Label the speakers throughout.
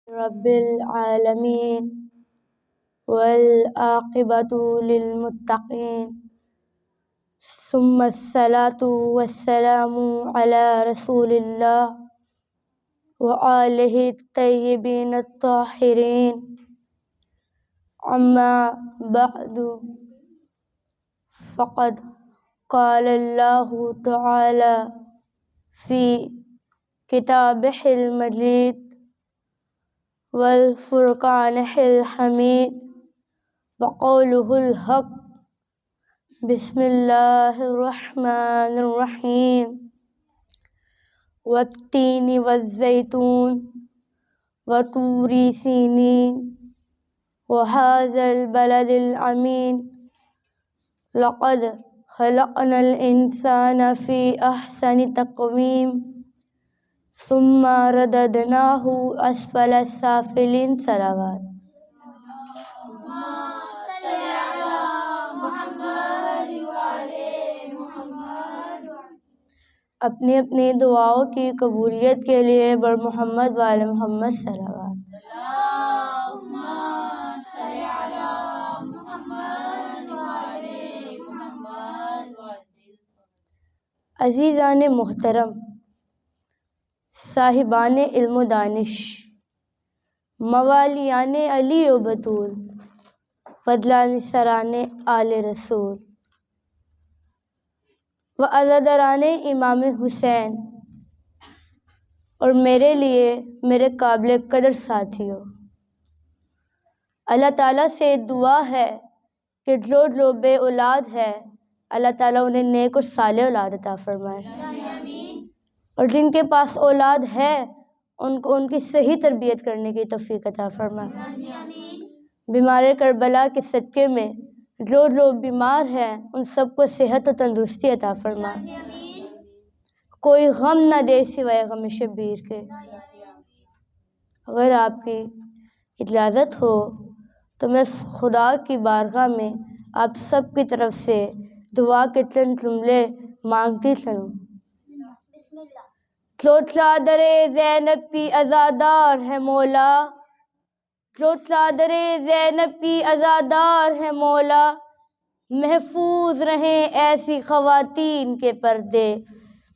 Speaker 1: رب العالمين والعاقبة للمتقين ثم الصلاة والسلام على رسول الله وآله الطيبين الطاهرين أما بعد فقد قال الله تعالى في كتابه المجيد والفرقان الحميد وقوله الحق بسم الله الرحمن الرحيم والتين والزيتون وطور سينين وهذا البلد الأمين لقد خلقنا الإنسان في أحسن تقويم ثم رددناه أسفل السافلين صلوات اپنی اپنی دعاؤں کی قبولیت کے لیے بر محمد وعلی محمد صلوات۔ عزیزان محترم، صاحبان علم و دانش، موالیان علی و بطول، فضلان سران آل رسول و عزاداران امام حسین، اور میرے لیے میرے قابل قدر ساتھیوں، اللہ تعالیٰ سے دعا ہے کہ جو بے اولاد ہے اللہ تعالیٰ انہیں نیک اور صالح اولاد عطا فرمائے، اور جن کے پاس اولاد ہے ان کو ان کی صحیح تربیت کرنے کی توفیق عطا فرمائے۔ بیمار کربلا کے صدقے میں جو بیمار ہیں ان سب کو صحت و تندرستی عطا فرمائے، کوئی غم نہ دے سوائے غم شبیر کے۔ اگر آپ کی اجازت ہو تو میں خدا کی بارگاہ میں آپ سب کی طرف سے دعا کے چند جملے مانگتی چلوں۔ جو چادر زینب کی عزادار ہے مولا، جو چادر زینب کی عزادار ہے مولا، محفوظ رہیں ایسی خواتین کے پردے۔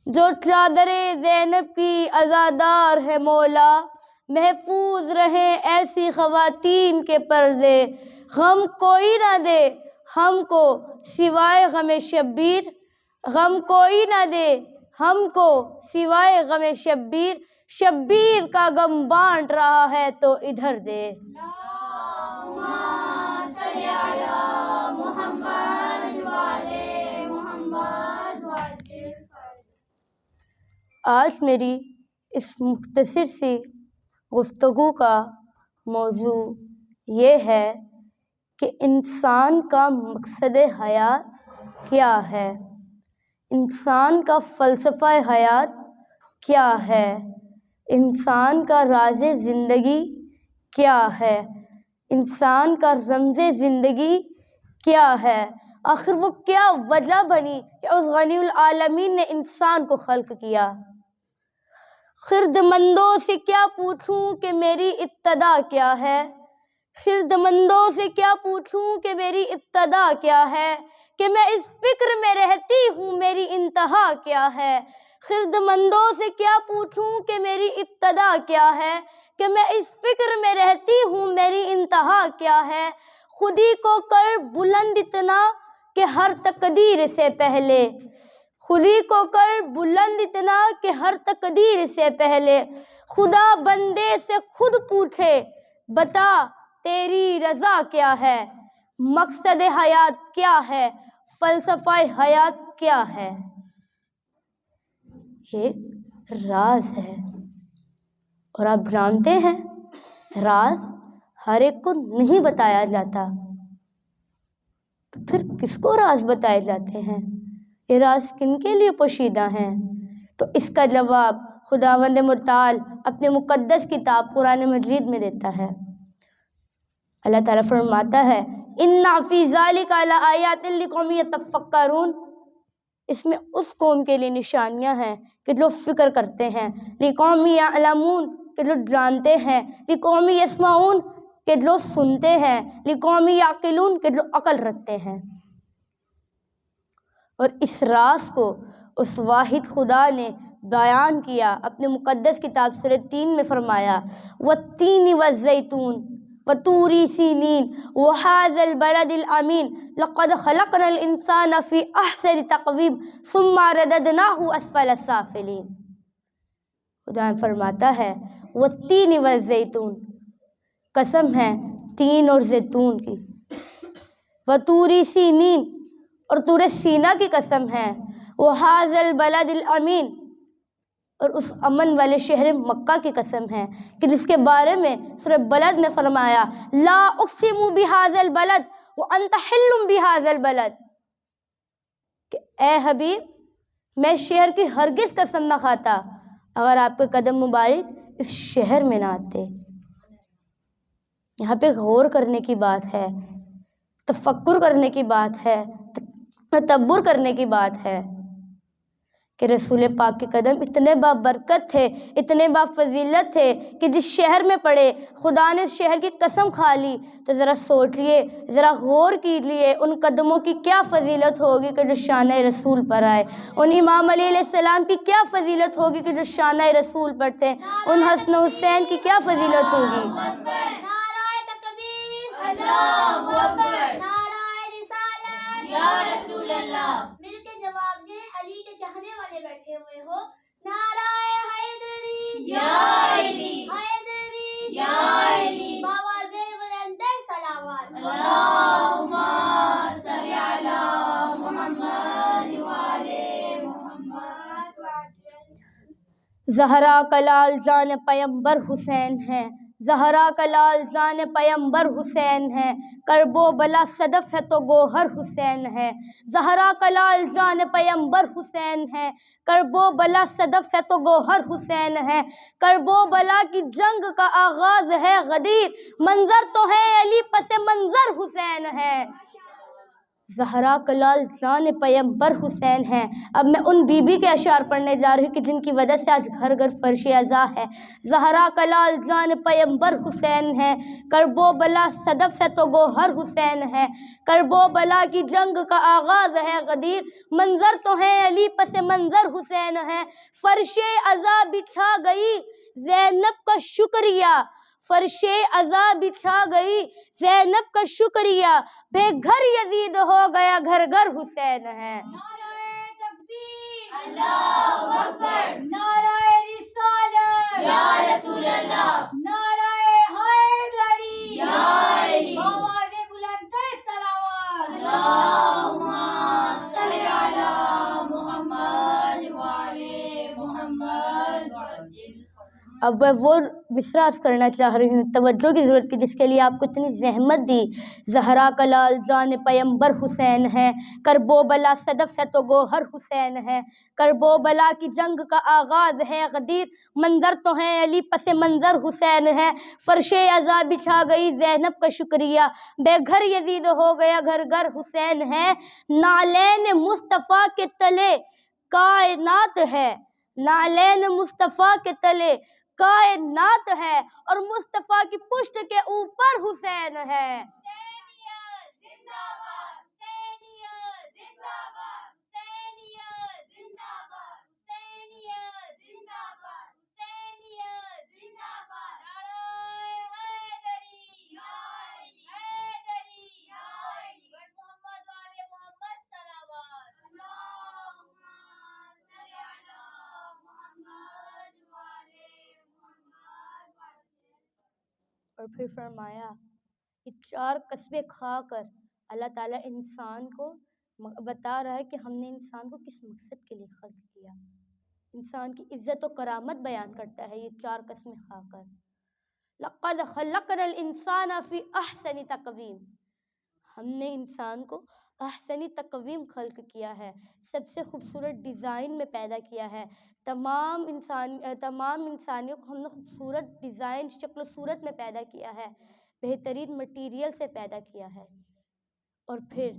Speaker 1: جو چادر زینب کی عزادار ہے مولا، محفوظ رہیں ایسی خواتین کے پردے۔ غم کوئی نہ دے ہم کو سوائے غم شبیر، غم کوئی نہ دے ہم کو سوائے غم شبیر، شبیر کا غم بانٹ رہا ہے تو ادھر دے۔ آج میری اس مختصر سی گفتگو کا موضوع یہ ہے کہ انسان کا مقصد حیات کیا ہے، انسان کا فلسفہ حیات کیا ہے، انسان کا راز زندگی کیا ہے، انسان کا رمز زندگی کیا ہے، آخر وہ کیا وجہ بنی کہ اس غنی العالمین نے انسان کو خلق کیا۔ خرد مندوں سے کیا پوچھوں کہ میری ابتدا کیا ہے، خرد مندوں سے کیا پوچھوں کہ میری ابتدا کیا ہے، کہ میں اس فکر میں رہتی ہوں میری انتہا کیا ہے۔ خرد مندوں سے کیا پوچھوں کہ میری ابتدا کیا ہے، کہ میں اس فکر میں رہتی ہوں میری انتہا کیا ہے۔ خودی کو کر بلند اتنا کہ ہر تقدیر سے پہلے، خودی کو کر بلند اتنا کہ ہر تقدیر سے پہلے، خدا بندے سے خود پوچھے بتا تیری رضا کیا ہے، مقصد حیات کیا ہے، فلسفہ حیات کیا ہے۔ ایک راز ہے، اور آپ جانتے ہیں راز ہر ایک کو نہیں بتایا جاتا، تو پھر کس کو راز بتائے جاتے ہیں، یہ راز کن کے لیے پوشیدہ ہیں؟ تو اس کا جواب خداوند متعال اپنے مقدس کتاب قرآن مجید میں دیتا ہے۔ اللہ تعالیٰ فرماتا ہے اِنَّ فِي ذَلِكَ لَآيَاتٍ لِقَوْمٍ يَتَفَكَّرُونَ، اس میں اس قوم کے لیے نشانیاں ہیں کہ جو فکر کرتے ہیں، لِقَوْمٍ يَعْلَمُونَ، کہ جو جانتے ہیں، لقوم یسمعون کہ جو سنتے ہیں، لقوم یعقلون کہ جو عقل رکھتے ہیں۔ اور اس راز کو اس واحد خدا نے بیان کیا اپنے مقدس کتاب سورہ 3 میں فرمایا، والتین والزیتون وطور سینین وہذا البلد الامین لقد خلقنا الانسان فی احسن تقویم ثم رددناہ اسفل السافلین۔ خدا فرماتا ہے والتین والزیتون، قسم ہے تین اور زیتون کی، وطور سینین اور طور سینا کی قسم ہے، وہذا البلد الامین اور اس امن والے شہر مکہ کی قسم ہے کہ جس کے بارے میں سورہ بلد نے فرمایا، لا اقسم بہذا البلد وانت حل بہذا البلد، کہ اے حبیب میں شہر کی ہرگز قسم نہ کھاتا اگر آپ کے قدم مبارک اس شہر میں نہ آتے۔ یہاں پہ غور کرنے کی بات ہے، تفکر کرنے کی بات ہے، تدبر کرنے کی بات ہے کہ رسول پاک کے قدم اتنے بابرکت تھے، اتنے بافضیلت تھے کہ جس شہر میں پڑے خدا نے اس شہر کی قسم کھا لی تو ذرا سوچئے، ذرا غور کیجئے ان قدموں کی کیا فضیلت ہوگی کہ جو شانہ رسول پر آئے، ان امام علی علیہ السلام کی کیا فضیلت ہوگی کہ جو شانہ رسول پر تھے، ان حسن و حسین کی کیا فضیلت ہوگی۔
Speaker 2: نعرہ تکبیر، اللہ اکبر، نعرہ رسالت، یا رسول اللہ۔ مل کے جواب دیں، علی کے چاہنے والے بیٹھے ہوئے ہو، نعرہ حیدری، یا علی، حیدری، یا علی، بآواز بلندر صلوات، اللہم صل علی محمد وعلی محمد۔
Speaker 1: زہرا کا لال جان پیمبر حسین ہے، زہرا کا لال جان پیمبر حسین ہے، کرب و بلا صدف ہے تو گوہر حسین ہے، زہرا کا لال جان پیمبر حسین ہے، کرب و بلا صدف ہے تو گوہر حسین ہے، کرب و بلا کی جنگ کا آغاز ہے غدیر، منظر تو ہے علی پس منظر حسین ہے۔ زہرا کا لال جان پیمبر حسین ہے۔ اب میں ان بی بی کے اشعار پڑھنے جا رہی ہوں کہ جن کی وجہ سے آج گھر گھر فرش عزا ہے۔ زہرا کا لال جان پیمبر حسین ہے، کرب و بلا صدف ہے تو گوہر حسین ہے، کرب و بلا کی جنگ کا آغاز ہے غدیر، منظر تو ہے علی پس منظر حسین ہے، فرش عزا بچھا گئی زینب کا شکریہ، فرش عزا بچھا گئی زینب کا شکریہ، بے گھر یزید ہو گیا گھر گھر حسین ہے۔
Speaker 2: نعرہ تکبیر، اللہ اکبر، نعرہ رسالت، یا رسول اللہ، نعرہ حیدری، یا علی، بآواز بلندر صلوات، اللہم صل علی محمد وعلی محمد وعجل۔
Speaker 1: اب میں وہ مصرع عرض کرنا چاہ رہی ہوں، توجہ کی ضرورت کی، جس کے لیے آپ کو اتنی زحمت دی۔ زہرا کا لال جان پیمبر حسین ہے، کرب و بلا صدف ہے تو گوہر حسین ہے، کرب و بلا کی جنگ کا آغاز ہے غدیر، منظر تو ہے علی پس منظر حسین ہے، فرش عزا بچھا گئی زینب کا شکریہ، بے گھر یزید ہو گیا گھر گھر حسین ہے، نعلین مصطفیٰ کے تلے کائنات ہے، نعلین مصطفیٰ کے تلے کائنات ہے، اور مصطفیٰ کی پشت کے اوپر حسین ہے۔
Speaker 2: حسینیت زندہ باد، حسینیت زندہ باد، حسینیت زندہ باد، حسینیت زندہ باد، حسینیت زندہ باد، نعرہ حیدری، یا علی، حیدری، یا علی، بر محمد وعلی محمد صلوات، اللہم صل علی محمد وعلی محمد وعجل۔
Speaker 1: اور پھر فرمایا یہ چار قسمیں کھا کر اللہ تعالیٰ انسان کو بتا رہا ہے کہ ہم نے انسان کو کس مقصد کے لیے خلق کیا، انسان کی عزت و کرامت بیان کرتا ہے یہ چار قسمیں کھا کر۔ لقد خلقنا الانسان فی احسن تقویم، ہم نے انسان کو احسنی تقویم خلق کیا ہے، سب سے خوبصورت ڈیزائن میں پیدا کیا ہے، تمام انسانیوں کو ہم نے خوبصورت ڈیزائن شکل و صورت میں پیدا کیا ہے، بہترین مٹیریل سے پیدا کیا ہے، اور پھر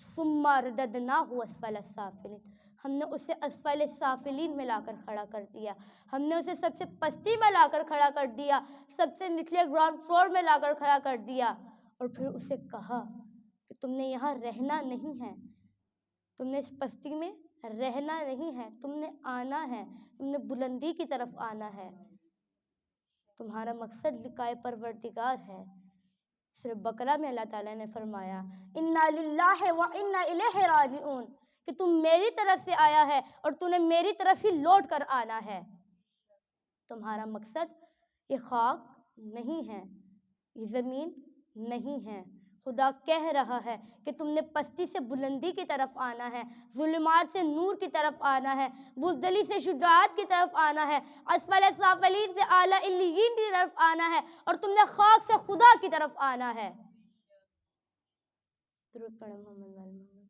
Speaker 1: ثم رددناہ اسفل السافلین، ہم نے اسے اسفل سافلین میں لا کر کھڑا کر دیا، ہم نے اسے سب سے پستی میں لا کر کھڑا کر دیا، سب سے نچلے گراؤنڈ فلور میں لا کر کھڑا کر دیا، اور پھر اسے کہا کہ تم نے یہاں رہنا نہیں ہے، تم نے اس پستی میں رہنا نہیں ہے، تم نے آنا ہے، تم نے بلندی کی طرف آنا ہے، تمہارا مقصد لقائے پروردگار ہے۔ سورہ بقرہ میں اللہ تعالیٰ نے فرمایا اِنَّا لِلَّهِ وَإِنَّا إِلَيْهِ رَاجِعُونَ کہ تم میری طرف سے آیا ہے اور تو نے میری طرف ہی لوٹ کر آنا ہے۔ تمہارا مقصد یہ خاک نہیں ہے، یہ زمین نہیں ہے۔ خدا کہہ رہا ہے کہ تم نے پستی سے بلندی کی طرف آنا ہے، ظلمات سے نور کی طرف آنا ہے، بزدلی سے شجاعت کی طرف آنا ہے، اسفل سافلین سے اعلیٰ علیین کی طرف آنا ہے، اور تم نے خاک سے خدا کی طرف آنا ہے۔ درود پڑھیں محمد وعلی محمد۔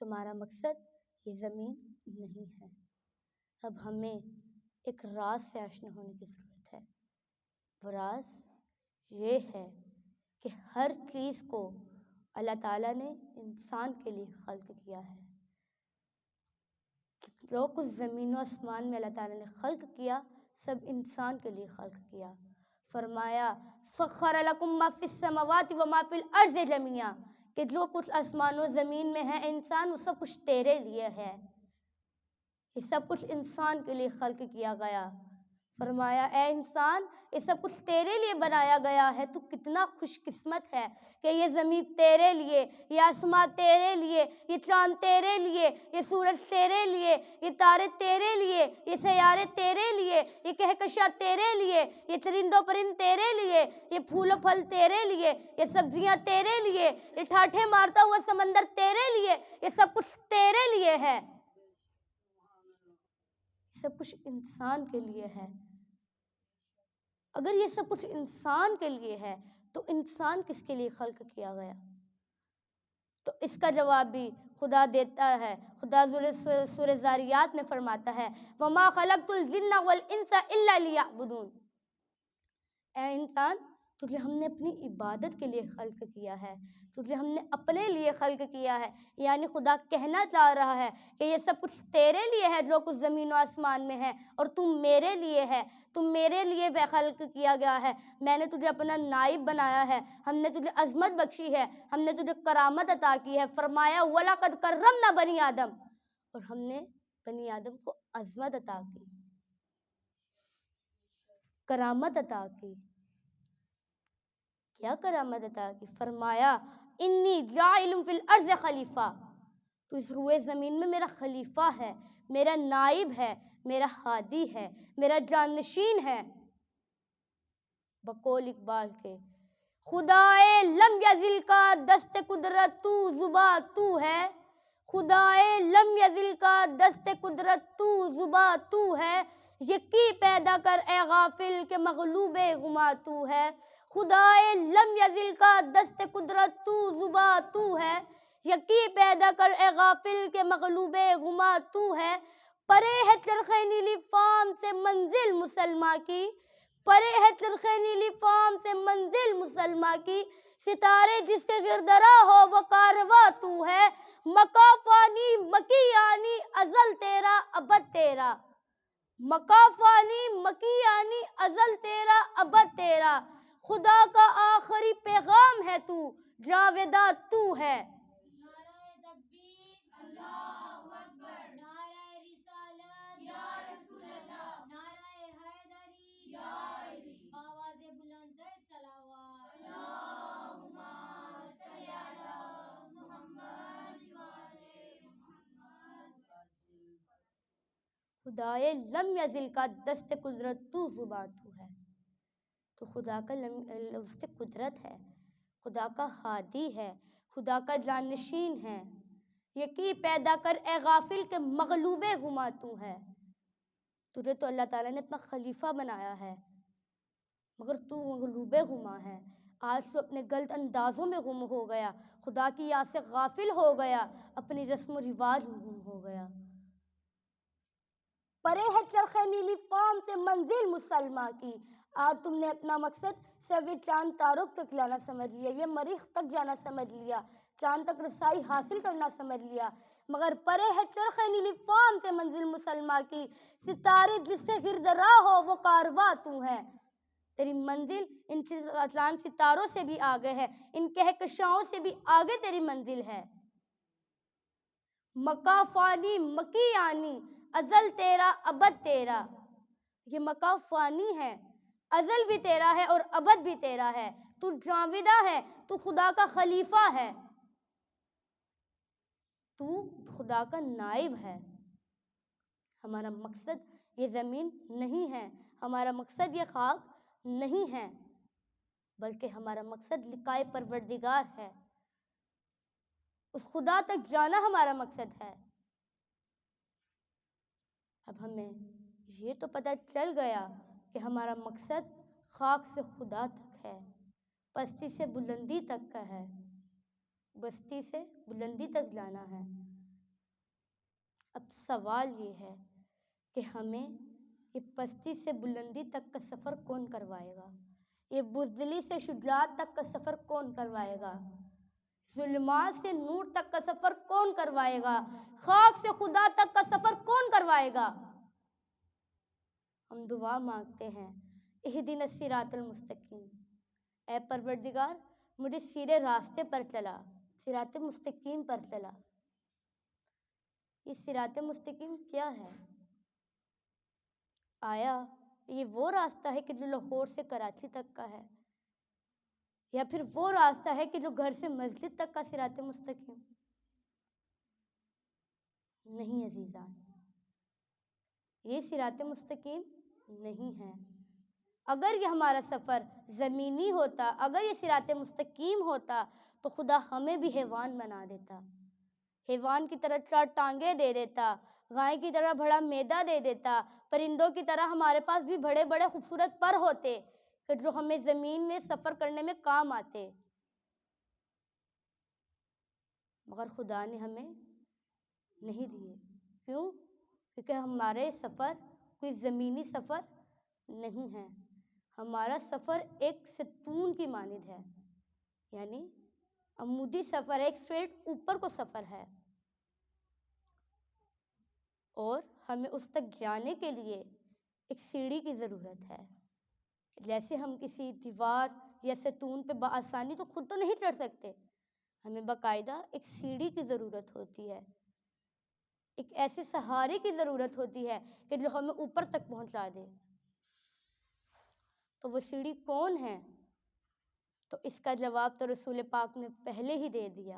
Speaker 1: تمہارا مقصد یہ زمین نہیں ہے۔ اب ہمیں ایک راز سے آشنا ہونے کی ضرورت ہے۔ وہ راز یہ ہے کہ ہر چیز کو اللہ تعالیٰ نے انسان کے لیے خلق کیا ہے۔ جو کچھ زمین و آسمان میں اللہ تعالیٰ نے خلق کیا سب انسان کے لیے خلق کیا۔ فرمایا سخر لکم ما فی السماوات و ما فی الارض جميعا کہ جو کچھ آسمان و زمین میں ہے انسان وہ سب کچھ تیرے لیے ہے، یہ سب کچھ انسان کے لیے خلق کیا گیا۔ فرمایا اے انسان یہ سب کچھ تیرے لیے بنایا گیا ہے، تو کتنا خوش قسمت ہے کہ یہ زمین تیرے لیے، یہ آسمان تیرے لیے، یہ چاند تیرے لیے، یہ سورج تیرے لیے، یہ تارے تیرے لیے، یہ سیارے تیرے لیے، یہ کہکشاں تیرے لیے، یہ چرند و پرند تیرے لیے، یہ پھول و پھل تیرے لیے، یہ سبزیاں تیرے لیے، یہ ٹھاٹھے مارتا ہوا سمندر تیرے لیے، یہ سب کچھ تیرے لیے ہے، سب کچھ انسان کے لیے ہے۔ اگر یہ سب کچھ انسان کے لیے ہے تو انسان کس کے لیے خلق کیا گیا؟ تو اس کا جواب بھی خدا دیتا ہے۔ خدا سورہ ذاریات میں فرماتا ہے وَمَا خَلَقْتُ الْجِنَّ وَالْإِنسَ إِلَّا لِيَعْبُدُونَ اے انسان تجھے ہم نے اپنی عبادت کے لیے خلق کیا ہے، تجھے ہم نے اپنے لیے خلق کیا ہے، یعنی خدا کہنا چاہ رہا ہے کہ یہ سب کچھ تیرے لیے ہے جو کچھ زمین و آسمان میں ہے، اور تم میرے لیے ہے، تم میرے لیے بے خلق کیا گیا ہے۔ میں نے تجھے اپنا نائب بنایا ہے، ہم نے تجھے عظمت بخشی ہے، ہم نے تجھے کرامت عطا کی ہے۔ فرمایا وَلَقَدْ كَرَّمْنَا بَنِي آدم اور ہم نے بنی آدم کو عظمت عطا کی، کرامت عطا کی۔ کیا کرامت عطا کی؟ فرمایا انی جاعل فی الارض خلیفہ تو اس روئے زمین میں میرا خلیفہ ہے، میرا نائب ہے، میرا ہادی ہے، میرا جانشین ہے۔ بقول اقبال کے خدائے لم یزل کا دست قدرت تو زباں تو ہے، خدائے لم یزل کا دست قدرت تو زباں تو ہے، یکی پیدا کر اے غافل کہ مغلوب غماں تو ہے، خدائے لم یزل کا دست قدرت تو زباں تو ہے، یکی پیدا کر اے غافل کہ مغلوب غماں تو ہے، پرے ہے چرخ نیلی فام سے منزل مسلمہ کی، پرے ہے چرخ نیلی فام سے منزل مسلمہ کی، ستارے جس کے گردرا ہو وہ کارواں تو ہے، مکا فانی مکی یعنی ازل تیرا ابد تیرا، مکا فانی مکی یعنی ازل تیرا ابد تیرا، خدا کا آخری پیغام ہے تو، جاویدہ تو ہے۔
Speaker 2: نعرہ تکبیر اللہ اکبر، نعرہ رسالت یا رسول اللہ، نعرہ حیدری یا علی، آواز بلند صلوات، اللہم صل علی محمد وعلی محمد۔
Speaker 1: خدائے لم یزل کا دست قدرت تو زباں تو ہے، تو خدا کا لفظ قدرت ہے، خدا کا ہادی ہے، خدا کا جانشین ہے، یکی پیدا کر اے غافل کہ مغلوب غماں تو ہے۔ تجھے تو اللہ تعالیٰ نے اپنا خلیفہ بنایا ہے مگر تو مغلوب غماں ہے، آج تو اپنے غلط اندازوں میں گم ہو گیا، خدا کی یاد سے غافل ہو گیا، اپنی رسم و رواج میں گم ہو گیا۔ پرے ہے چرخ نیلی فام سے منزل مسلمہ کی، آج تم نے اپنا مقصد صرف یہ چاند تاروں تک لانا سمجھ لیا، یہ مریخ تک جانا سمجھ لیا، چاند تک رسائی حاصل کرنا سمجھ لیا، مگر پرے ہے چرخ نیلی فام سے منزل مسلمہ کی، ستارے جس سے گرد راہ ہو وہ کارواں تو ہے۔ تیری منزل ان چاند ستاروں سے بھی آگے ہے، ان کہکشاؤں سے بھی آگے تیری منزل ہے۔ مکا فانی مکی آنی، ازل تیرا ابد تیرا۔ یہ مکا فانی ہے، ازل بھی تیرا ہے اور ابد بھی تیرا ہے۔ تو جاودہ ہے، تو خدا کا خلیفہ ہے، تو خدا کا نائب ہے۔ ہمارا مقصد یہ زمین نہیں ہے، ہمارا مقصد یہ خاک نہیں ہے، بلکہ ہمارا مقصد لقائے پروردگار ہے، اس خدا تک جانا ہمارا مقصد ہے۔ اب ہمیں یہ تو پتہ چل گیا کہ ہمارا مقصد خاک سے خدا تک ہے، پستی سے بلندی تک کا ہے، بستی سے بلندی تک جانا ہے۔ اب سوال یہ ہے کہ ہمیں یہ پستی سے بلندی تک کا سفر کون کروائے گا؟ یہ بزدلی سے شجاعت تک کا سفر کون کروائے گا؟ ظلمات سے نور تک کا سفر کون کروائے گا؟ خاک سے خدا تک کا سفر کون کروائے گا؟ ہم دعا مانگتے ہیں، اہدنا الصراط المستقیم، اے پروردگار مجھے سیدھے راستے پر چلا، صراط مستقیم پر چلا۔ یہ صراط مستقیم کیا ہے؟ آیا یہ وہ راستہ ہے کہ جو لاہور سے کراچی تک کا ہے، یا پھر وہ راستہ ہے کہ جو گھر سے مسجد تک کا صراط مستقیم؟ نہیں عزیزان، یہ صراط مستقیم نہیں ہے۔ اگر یہ ہمارا سفر زمینی ہوتا، اگر یہ صراط مستقیم ہوتا تو خدا ہمیں بھی حیوان بنا دیتا، حیوان کی طرح 4 ٹانگیں دے دیتا، گائے کی طرح بڑا میدا دے دیتا، پرندوں کی طرح ہمارے پاس بھی بڑے بڑے خوبصورت پر ہوتے کہ جو ہمیں زمین میں سفر کرنے میں کام آتے، مگر خدا نے ہمیں نہیں دیے۔ کیوں؟ کیونکہ ہمارے سفر کوئی زمینی سفر نہیں ہے، ہمارا سفر ایک ستون کی مانند ہے، یعنی عمودی سفر، ایک سٹریٹ اوپر کو سفر ہے، اور ہمیں اس تک جانے کے لیے ایک سیڑھی کی ضرورت ہے۔ جیسے ہم کسی دیوار یا ستون پہ بآسانی تو خود تو نہیں چڑھ سکتے، ہمیں باقاعدہ ایک سیڑھی کی ضرورت ہوتی ہے، ایک ایسے سہارے کی ضرورت ہوتی ہے کہ جو ہمیں اوپر تک پہنچا دے۔ تو وہ سیڑھی کون ہے؟ تو اس کا جواب تو رسول پاک نے پہلے ہی دے دیا،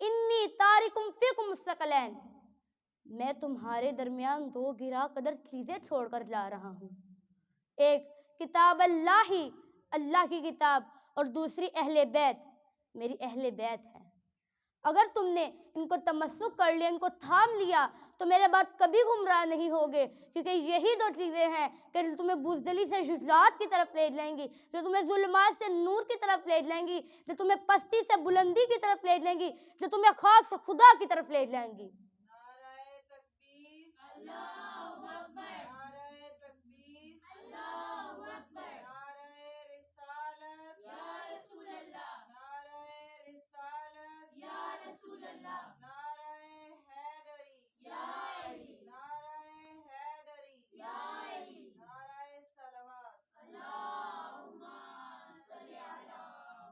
Speaker 1: انی تارکم فیکم الثقلین، میں تمہارے درمیان 2 گراں قدر چیزیں چھوڑ کر جا رہا ہوں، ایک کتاب اللہ، اللہ کی کتاب، اور دوسری اہل بیت، میری اہل بیت ہے۔ اگر تم نے ان کو تمسک کر لیا، ان کو تھام لیا تو میرے بعد کبھی گمراہ نہیں ہوگے، کیونکہ یہی 2 چیزیں ہیں کہ جو تمہیں بزدلی سے شجاعت کی طرف لے جائیں گی، جو تمہیں ظلمات سے نور کی طرف لے جائیں گی، جو تمہیں پستی سے بلندی کی طرف لے جائیں گی، جو تمہیں خاک سے خدا کی طرف لے جائیں گی۔
Speaker 2: نعرہ تکبیر، اللہ اکبر، نعرہ تکبیر، اللہ اکبر، نعرہ رسالت، یا رسول اللہ، نعرہ رسالت، یا رسول اللہ، نعرہ حیدری، یا علی، نعرہ حیدری، یا علی، نعرہ صلوات، اللہم صلی علی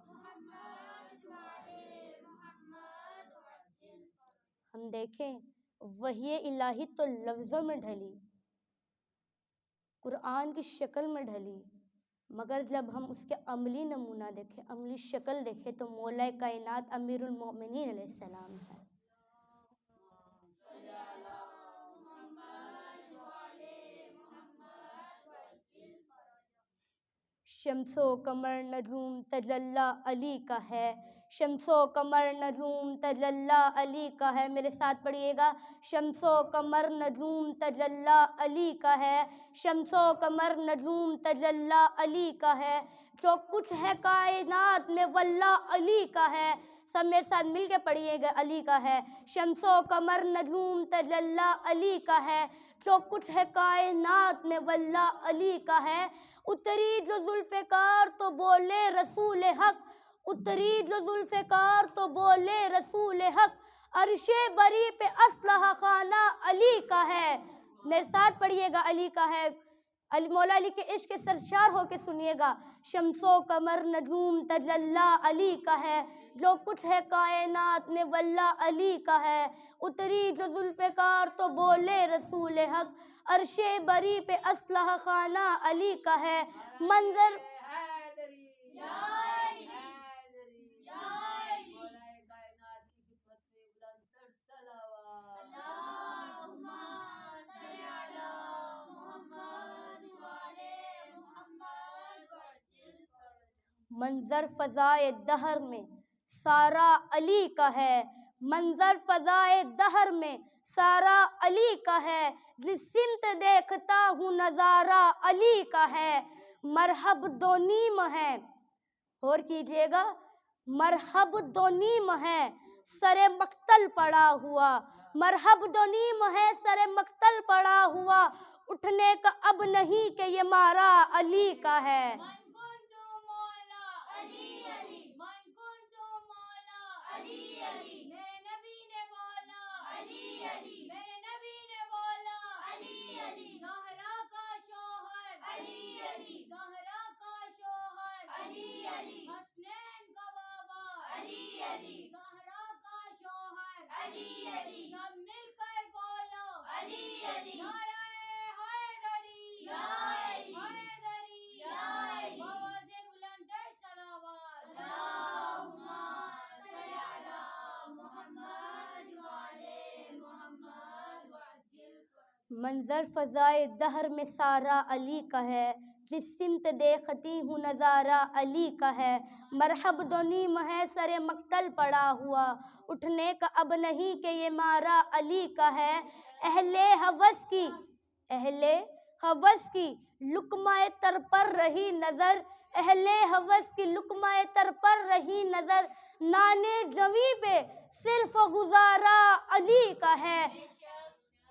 Speaker 2: محمد وعلی محمد وعجل۔
Speaker 1: ہم دیکھیں وحی الہی تو لفظوں میں ڈھلی، قرآن کی شکل میں ڈھلی، مگر جب ہم اس کے عملی نمونہ دیکھیں، عملی شکل دیکھیں تو مولا کائنات امیر المؤمنین علیہ السلام ہے۔ شمس و قمر نجوم تجلی علی کا ہے، شمس و قمر نجوم تجلی علی کا ہے، میرے ساتھ پڑھیے گا، شمس و قمر نجوم تجلی علی کا ہے، شمس و قمر نجوم تجلی علی کا ہے، جو کچھ ہے کائنات میں واللہ علی کا ہے، سب میرے ساتھ مل کے پڑھیے گا، علی کا ہے شمس و قمر نجوم تجلی، علی کا ہے جو کچھ ہے کائنات میں واللہ، علی کا ہے اتری جو ذوالفقار تو بولے رسول حق، اتری جو ذوالفقار تو بولے رسول حق، عرش بری پہ اسلحہ خانہ علی کا ہے۔ میرے ساتھ پڑھیے گا، علی کا ہے، مولا علی کے عشق کے سرشار ہو کے سنیے گا، شمس و قمر نجوم تجلی، علی کا ہے جو کچھ ہے کائنات میں واللہ، علی کا ہے اتری جو ذوالفقار تو بولے رسول حق، عرش بری پہ اسلحہ خانہ علی کا ہے منظر
Speaker 2: حیدری یا حیدری یا مولا کائنات کی خدمت میں بلند تر صلوات، اللہم صلی علی محمد وعلی محمد وعجل فرج۔
Speaker 1: منظر فضائے دہر میں سارا علی کا ہے، منظر فضائے دہر میں سارا علی کا ہے، جس سمت دیکھتا ہوں نظارہ علی کا ہے، مرحب دو نیم ہے، اور کیجئے گا، مرحب دو نیم ہے سر مقتل پڑا ہوا، مرحب دو نیم ہے سر مقتل پڑا ہوا، اٹھنے کا اب نہیں کہ یہ مارا علی کا ہے۔
Speaker 2: من کنتو مولا علی علی، من کنتو مولا علی علی، میرے نبی نے بولا علی علی، میرے نبی نے بولا علی علی، زہرا کا شوہر علی علی، زہرا کا شوہر علی علی، حسنین کا بابا علی علی، زہرا کا شوہر علی علی، سب مل کر بولو علی علی، نعرہ حیدری یا علی، حیدری یا علی، آواز بلند تر صلوات، اللہم صلی علی محمد وعلی محمد وعجل فرج۔
Speaker 1: منظر فضائے دہر میں سارا علی کا ہے، جس سمت دیکھتی ہوں نظارہ علی کا ہے، مرحب دو نیم ہے سر مقتل پڑا ہوا، اٹھنے کا اب نہیں کہ یہ مارا علی کا ہے، اہل ہوس کی، اہل ہوس کی لقمہ تر پر رہی نظر، اہل ہوس کی لقمہ تر پر رہی نظر، نانے جویں پہ صرف گزارا علی کا ہے۔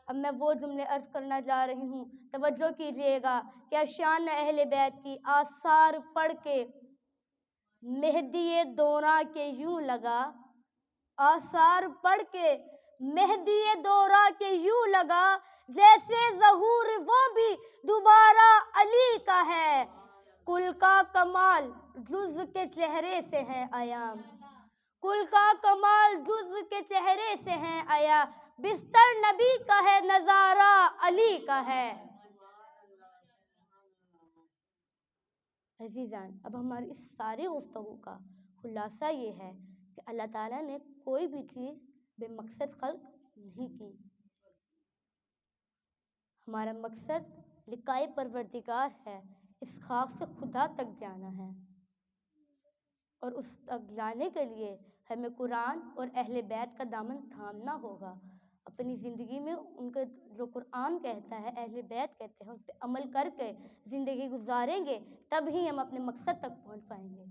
Speaker 1: اب میں وہ جملے عرض کرنا جا رہی ہوں، توجہ کیجئے گا، کیا شان اہل بیت کی، آثار پڑھ کے مہدی دوراں کے یوں لگا، آثار پڑھ کے مہدی دوراں کے یوں لگا، جیسے ظہور وہ بھی دوبارہ علی کا ہے، کل کا کمال جز کے چہرے سے ہے عیاں، کل کا کمال جز کے چہرے سے ہے عیاں، بستر نبی کا ہے نظارہ علی کا ہے۔ عزیزان، اب ہماری اس ساری گفتگو کا خلاصہ یہ ہے کہ اللہ تعالیٰ نے کوئی بھی چیز بے مقصد خلق نہیں کی، ہمارا مقصد لقائے پروردگار ہے، اس خاک سے خدا تک جانا ہے، اور اس تک جانے کے لیے ہمیں قرآن اور اہل بیت کا دامن تھامنا ہوگا، اپنی زندگی میں ان کا جو قرآن کہتا ہے، اہل بیت کہتے ہیں، اس پہ عمل کر کے زندگی گزاریں گے، تب ہی ہم اپنے مقصد تک پہنچ پائیں گے۔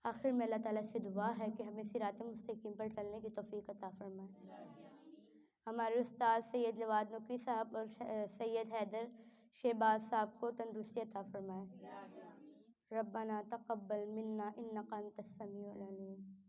Speaker 1: آخر میں اللہ تعالیٰ سے دعا ہے کہ ہمیں صراط مستقیم پر چلنے کی توفیق عطا فرمائے۔ ہمارے استاد سید جواد نقوی صاحب اور سید حیدر شہباز صاحب کو تندرستی عطا فرمائے۔ ربنا تقبل منا انک انت السمیع العلیم۔